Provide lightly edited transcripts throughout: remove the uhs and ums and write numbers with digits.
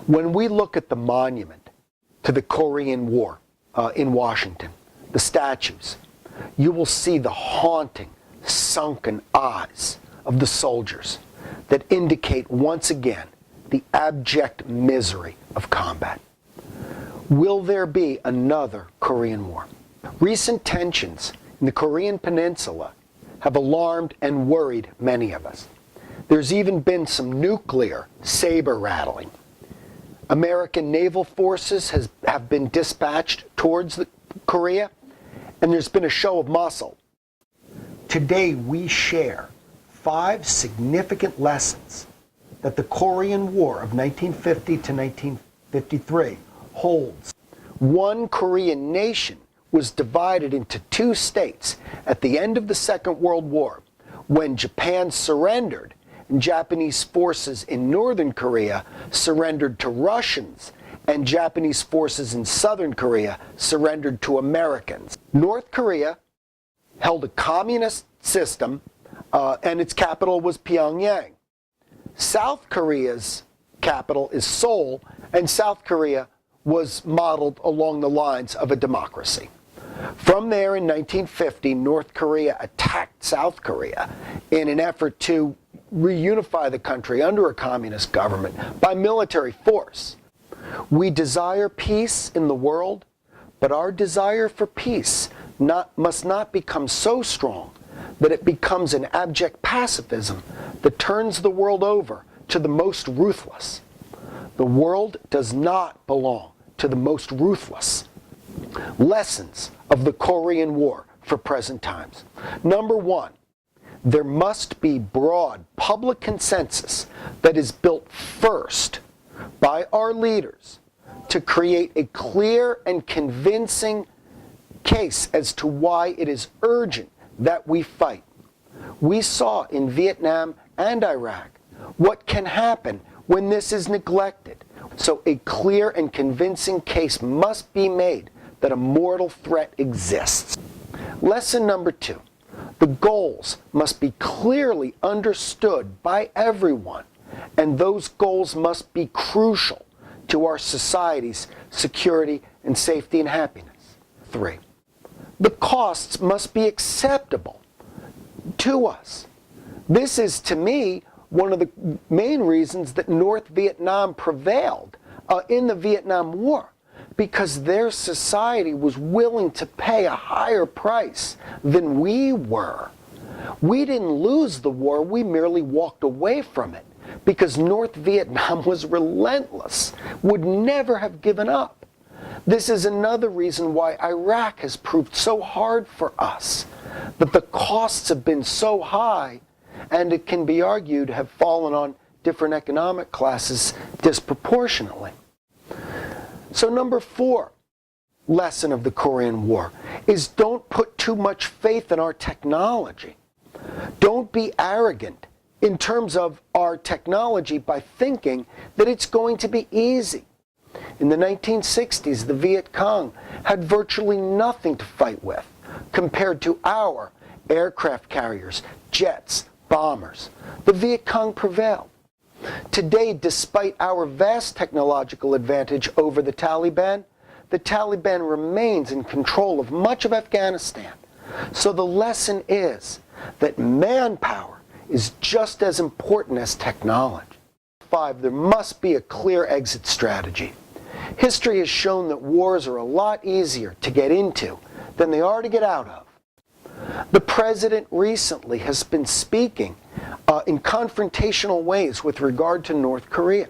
When we look at the monument to the Korean War in Washington, the statues, you will see the haunting, sunken eyes of the soldiers that indicate once again the abject misery of combat. Will there be another Korean War? Recent tensions in the Korean Peninsula have alarmed and worried many of us. There's even been some nuclear saber rattling. American naval forces have been dispatched towards Korea, and there's been a show of muscle. Today we share 5 significant lessons that the Korean War of 1950 to 1953 holds. One Korean nation was divided into 2 states at the end of the Second World War when Japan surrendered and Japanese forces in northern Korea surrendered to Russians and Japanese forces in southern Korea surrendered to Americans. North Korea held a communist system and its capital was Pyongyang. South Korea's capital is Seoul, and South Korea was modeled along the lines of a democracy. From there, in 1950, North Korea attacked South Korea in an effort to reunify the country under a communist government by military force. We desire peace in the world, but our desire for peace must not become so strong that it becomes an abject pacifism that turns the world over to the most ruthless. The world does not belong to the most ruthless. Lessons of the Korean War for present times. Number 1, there must be broad public consensus that is built first by our leaders to create a clear and convincing case as to why it is urgent that we fight. We saw in Vietnam and Iraq what can happen when this is neglected. So a clear and convincing case must be made that a mortal threat exists. Lesson number 2. The goals must be clearly understood by everyone, and those goals must be crucial to our society's security and safety and happiness. 3. The costs must be acceptable to us. This is, to me, one of the main reasons that North Vietnam prevailed in the Vietnam War, because their society was willing to pay a higher price than we were. We didn't lose the war, we merely walked away from it, because North Vietnam was relentless, would never have given up. This is another reason why Iraq has proved so hard for us, that the costs have been so high, and it can be argued have fallen on different economic classes disproportionately. So number 4 lesson of the Korean War is don't put too much faith in our technology. Don't be arrogant in terms of our technology by thinking that it's going to be easy. In the 1960s, the Viet Cong had virtually nothing to fight with compared to our aircraft carriers, jets, bombers. The Viet Cong prevailed. Today, despite our vast technological advantage over the Taliban remains in control of much of Afghanistan. So the lesson is that manpower is just as important as technology. 5, there must be a clear exit strategy. History has shown that wars are a lot easier to get into than they are to get out of. The president recently has been speaking in confrontational ways with regard to North Korea.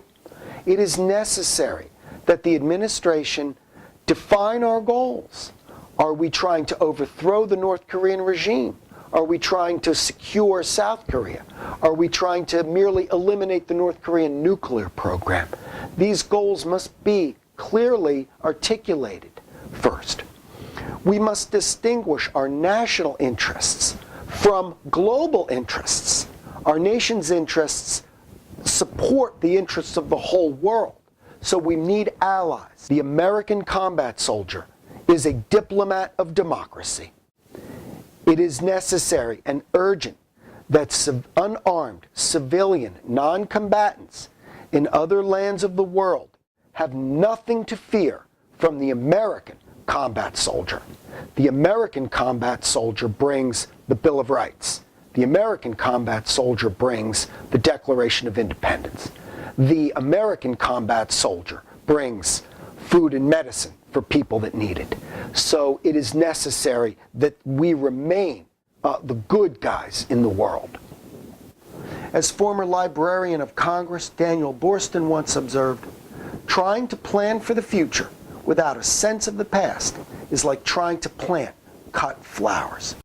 It is necessary that the administration define our goals. Are we trying to overthrow the North Korean regime? Are we trying to secure South Korea? Are we trying to merely eliminate the North Korean nuclear program? These goals must be clearly articulated first. We must distinguish our national interests from global interests. Our nation's interests support the interests of the whole world, so we need allies. The American combat soldier is a diplomat of democracy. It is necessary and urgent that unarmed civilian non-combatants in other lands of the world have nothing to fear from the American combat soldier. The American combat soldier brings the Bill of Rights. The American combat soldier brings the Declaration of Independence. The American combat soldier brings food and medicine for people that need it. So it is necessary that we remain the good guys in the world. As former Librarian of Congress Daniel Borston once observed, trying to plan for the future without a sense of the past is like trying to plant cut flowers.